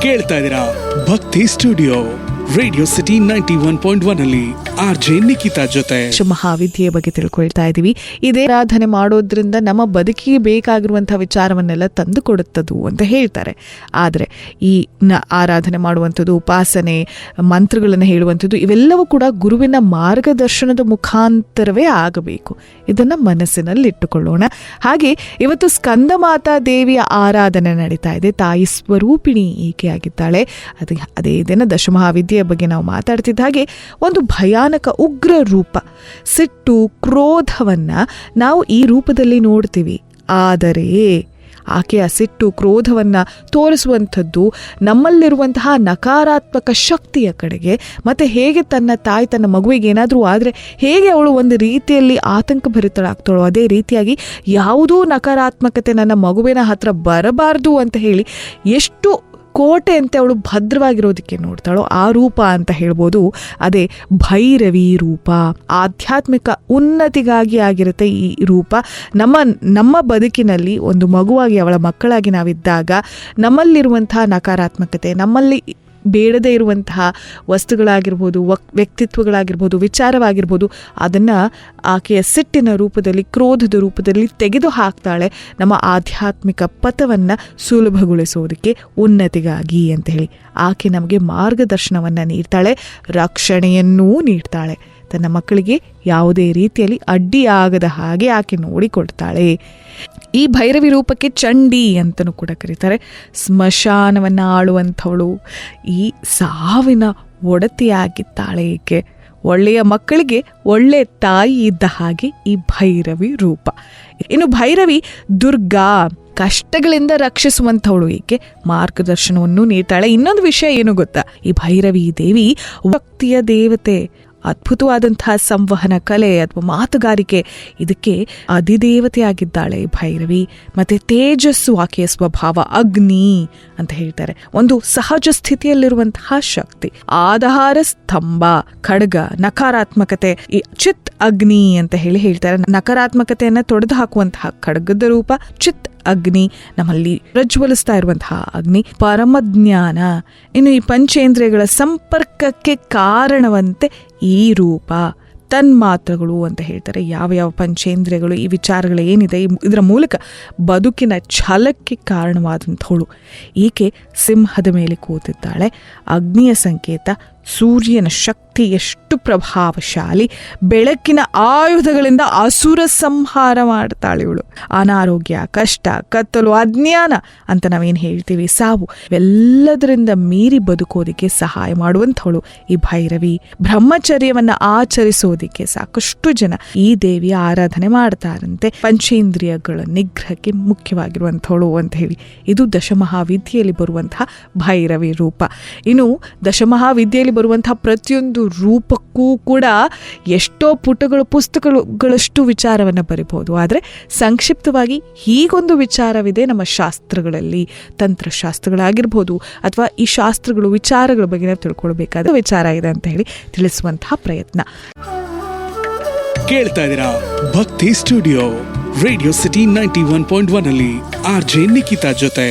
ಕೇಳ್ತಾ ಇದ್ದೀರಾ ಭಕ್ತಿ ಸ್ಟುಡಿಯೋ ರೇಡಿಯೋ ಸಿಟಿ 91.1 ಅಲ್ಲಿ ಆರ್ಜೆ ನಿಖಿತಾ ಜೊತೆ ಮಹಾವಿದ್ಯೆಯ ಬಗ್ಗೆ ತಿಳ್ಕೊಳ್ತಾ ಇದೀವಿ. ಇದೇ ಆರಾಧನೆ ಮಾಡೋದ್ರಿಂದ ನಮ್ಮ ಬದುಕಿಗೆ ಬೇಕಾಗಿರುವಂತಹ ವಿಚಾರವನ್ನೆಲ್ಲ ತಂದು ಕೊಡುತ್ತದು ಅಂತ ಹೇಳ್ತಾರೆ. ಆದರೆ ಈ ಆರಾಧನೆ ಮಾಡುವಂಥದ್ದು, ಉಪಾಸನೆ, ಮಂತ್ರಗಳನ್ನು ಹೇಳುವಂಥದ್ದು ಇವೆಲ್ಲವೂ ಕೂಡ ಗುರುವಿನ ಮಾರ್ಗದರ್ಶನದ ಮುಖಾಂತರವೇ ಆಗಬೇಕು. ಇದನ್ನು ಮನಸ್ಸಿನಲ್ಲಿ ಇಟ್ಟುಕೊಳ್ಳೋಣ. ಹಾಗೆ ಇವತ್ತು ಸ್ಕಂದ ಮಾತಾ ದೇವಿಯ ಆರಾಧನೆ ನಡೀತಾ ಇದೆ. ತಾಯಿ ಸ್ವರೂಪಿಣಿ ಈಕೆಯಾಗಿದ್ದಾಳೆ. ಅದೇ ದಿನ ದಶಮಹಾವಿದ್ಯೆಯ ಬಗ್ಗೆ ನಾವು ಮಾತಾಡ್ತಿದ್ದ ಹಾಗೆ ಒಂದು ಭಯಾನಕ ಉಗ್ರ ರೂಪ, ಸಿಟ್ಟು, ಕ್ರೋಧವನ್ನ ನಾವು ಈ ರೂಪದಲ್ಲಿ ನೋಡ್ತೀವಿ. ಆದರೆ ಆಕೆಯ ಸಿಟ್ಟು, ಕ್ರೋಧವನ್ನ ತೋರಿಸುವಂಥದ್ದು ನಮ್ಮಲ್ಲಿರುವಂತಹ ನಕಾರಾತ್ಮಕ ಶಕ್ತಿಯ ಕಡೆಗೆ, ಮತ್ತೆ ಹೇಗೆ ತನ್ನ ತಾಯಿ ತನ್ನ ಮಗುವಿಗೆ ಏನಾದರೂ ಆದರೆ ಹೇಗೆ ಅವಳು ಒಂದು ರೀತಿಯಲ್ಲಿ ಆತಂಕ ಭರಿತಳಾಗ್ತಾಳೋ ಅದೇ ರೀತಿಯಾಗಿ ಯಾವುದೂ ನಕಾರಾತ್ಮಕತೆ ನನ್ನ ಮಗುವಿನ ಹತ್ರ ಬರಬಾರ್ದು ಅಂತ ಹೇಳಿ ಎಷ್ಟು ಕೋಟೆ ಅಂತೆ ಅವಳು ಭದ್ರವಾಗಿರೋದಕ್ಕೆ ನೋಡ್ತಾಳೋ ಆ ರೂಪ ಅಂತ ಹೇಳ್ಬೋದು. ಅದೇ ಭೈರವಿ ರೂಪ. ಆಧ್ಯಾತ್ಮಿಕ ಉನ್ನತಿಗಾಗಿ ಆಗಿರುತ್ತೆ ಈ ರೂಪ. ನಮ್ಮ ಬದುಕಿನಲ್ಲಿ ಒಂದು ಮಗುವಾಗಿ, ಅವಳ ಮಕ್ಕಳಾಗಿ ನಾವಿದ್ದಾಗ ನಮ್ಮಲ್ಲಿರುವಂತಹ ನಕಾರಾತ್ಮಕತೆ, ನಮ್ಮಲ್ಲಿ ಬೇಡದೇ ಇರುವಂತಹ ವಸ್ತುಗಳಾಗಿರ್ಬೋದು, ವ್ಯಕ್ತಿತ್ವಗಳಾಗಿರ್ಬೋದು, ವಿಚಾರವಾಗಿರ್ಬೋದು, ಅದನ್ನು ಆಕೆಯ ಸಿಟ್ಟಿನ ರೂಪದಲ್ಲಿ, ಕ್ರೋಧದ ರೂಪದಲ್ಲಿ ತೆಗೆದು ಹಾಕ್ತಾಳೆ ನಮ್ಮ ಆಧ್ಯಾತ್ಮಿಕ ಪಥವನ್ನು ಸುಲಭಗೊಳಿಸೋದಕ್ಕೆ, ಉನ್ನತಿಗಾಗಿ ಅಂತ ಹೇಳಿ. ಆಕೆ ನಮಗೆ ಮಾರ್ಗದರ್ಶನವನ್ನು ನೀಡ್ತಾಳೆ, ರಕ್ಷಣೆಯನ್ನೂ ನೀಡ್ತಾಳೆ. ತನ್ನ ಮಕ್ಕಳಿಗೆ ಯಾವುದೇ ರೀತಿಯಲ್ಲಿ ಅಡ್ಡಿಯಾಗದ ಹಾಗೆ ಆಕೆ ನೋಡಿಕೊಡ್ತಾಳೆ. ಈ ಭೈರವಿ ರೂಪಕ್ಕೆ ಚಂಡಿ ಅಂತಲೂ ಕೂಡ ಕರೀತಾರೆ. ಸ್ಮಶಾನವನ್ನು ಆಳುವಂಥವಳು, ಈ ಸಾವಿನ ಒಡತಿಯಾಗಿದ್ದಾಳೆ ಈಕೆ. ಒಳ್ಳೆಯ ಮಕ್ಕಳಿಗೆ ಒಳ್ಳೆ ತಾಯಿ ಇದ್ದ ಹಾಗೆ ಈ ಭೈರವಿ ರೂಪ. ಇನ್ನು ಭೈರವಿ ದುರ್ಗಾ, ಕಷ್ಟಗಳಿಂದ ರಕ್ಷಿಸುವಂಥವಳು. ಈಕೆ ಮಾರ್ಗದರ್ಶನವನ್ನು ನೀಡ್ತಾಳೆ. ಇನ್ನೊಂದು ವಿಷಯ ಏನು ಗೊತ್ತಾ, ಈ ಭೈರವಿ ದೇವಿ ಭಕ್ತಿಯ ದೇವತೆ. ಅದ್ಭುತವಾದಂತಹ ಸಂವಹನ ಕಲೆ ಅಥವಾ ಮಾತುಗಾರಿಕೆ, ಇದಕ್ಕೆ ಅಧಿದೇವತೆಯಾಗಿದ್ದಾಳೆ ಭೈರವಿ. ಮತ್ತೆ ತೇಜಸ್ಸು ಆಕೆಯ ಸ್ವಭಾವ, ಅಗ್ನಿ ಅಂತ ಹೇಳ್ತಾರೆ. ಒಂದು ಸಹಜ ಸ್ಥಿತಿಯಲ್ಲಿರುವಂತಹ ಶಕ್ತಿ. ಆಧಾರ ಸ್ತಂಭ, ಖಡ್ಗ, ನಕಾರಾತ್ಮಕತೆ, ಚಿತ್ ಅಗ್ನಿ ಅಂತ ಹೇಳ್ತಾರೆ. ನಕಾರಾತ್ಮಕತೆಯನ್ನು ತೊಡೆದು ಹಾಕುವಂತಹ ಖಡ್ಗದ ರೂಪ ಚಿತ್ ಅಗ್ನಿ, ನಮ್ಮಲ್ಲಿ ಪ್ರಜ್ವಲಿಸ್ತಾ ಇರುವಂತಹ ಅಗ್ನಿ. ಪರಮಜ್ಞಾನ, ಇನ್ನು ಈ ಪಂಚೇಂದ್ರಿಯಗಳ ಸಂಪರ್ಕಕ್ಕೆ ಕಾರಣವಂತೆ ಈ ರೂಪ. ತನ್ಮಾತ್ರಗಳು ಅಂತ ಹೇಳ್ತಾರೆ. ಯಾವ ಪಂಚೇಂದ್ರಿಯಗಳು, ಈ ವಿಚಾರಗಳು ಏನಿದೆ, ಇದರ ಮೂಲಕ ಬದುಕಿನ ಛಲಕ್ಕೆ ಕಾರಣವಾದಂಥವಳು ಈಕೆ. ಸಿಂಹದ ಮೇಲೆ ಕೂತಿದ್ದಾಳೆ. ಅಗ್ನಿಯ ಸಂಕೇತ. ಸೂರ್ಯನ ಶಕ್ತಿ ಎಷ್ಟು ಪ್ರಭಾವಶಾಲಿ. ಬೆಳಕಿನ ಆಯುಧಗಳಿಂದ ಅಸುರ ಸಂಹಾರ ಮಾಡ್ತಾಳೆ ಇವಳು. ಅನಾರೋಗ್ಯ, ಕಷ್ಟ, ಕತ್ತಲು, ಅಜ್ಞಾನ ಅಂತ ನಾವೇನು ಹೇಳ್ತೀವಿ, ಸಾವು, ಇವೆಲ್ಲದರಿಂದ ಮೀರಿ ಬದುಕೋದಿಕ್ಕೆ ಸಹಾಯ ಮಾಡುವಂಥವಳು ಈ ಭೈರವಿ. ಬ್ರಹ್ಮಚರ್ಯವನ್ನು ಆಚರಿಸೋದಿಕ್ಕೆ ಸಾಕಷ್ಟು ಜನ ಈ ದೇವಿಯ ಆರಾಧನೆ ಮಾಡ್ತಾರಂತೆ. ಪಂಚೇಂದ್ರಿಯಗಳ ನಿಗ್ರಹಕ್ಕೆ ಮುಖ್ಯವಾಗಿರುವಂಥವಳು ಅಂತ ಹೇಳಿ. ಇದು ದಶಮಹಾವಿದ್ಯೆಯಲ್ಲಿ ಬರುವಂತಹ ಭೈರವಿ ರೂಪ. ಇನ್ನು ದಶಮಹಾವಿದ್ಯೆಯಲ್ಲಿ ಬರುವಂತಹ ಪ್ರತಿಯೊಂದು ರೂಪಕ್ಕೂ ಕೂಡ ಎಷ್ಟೋ ಪುಸ್ತಕಗಳಷ್ಟು ವಿಚಾರವನ್ನು ಬರಿಬಹುದು. ಆದರೆ ಸಂಕ್ಷಿಪ್ತವಾಗಿ ಹೀಗೊಂದು ವಿಚಾರವಿದೆ ನಮ್ಮ ಶಾಸ್ತ್ರಗಳಲ್ಲಿ, ತಂತ್ರಶಾಸ್ತ್ರಗಳಾಗಿರ್ಬೋದು ಅಥವಾ ಈ ಶಾಸ್ತ್ರಗಳು, ವಿಚಾರಗಳ ಬಗ್ಗೆ ನಾವು ತಿಳ್ಕೊಳ್ಬೇಕಾದ ವಿಚಾರ ಇದೆ ಅಂತ ಹೇಳಿ ತಿಳಿಸುವಂತಹ ಪ್ರಯತ್ನ. ಕೇಳ್ತಾ ಇದ್ದೀರಾ ಭಕ್ತಿ ಸ್ಟುಡಿಯೋ ರೇಡಿಯೋ ಸಿಟಿ 91.1 ಅಲ್ಲಿ ಆರ್ಜೆ ನಿಖಿತಾ ಜೊತೆ.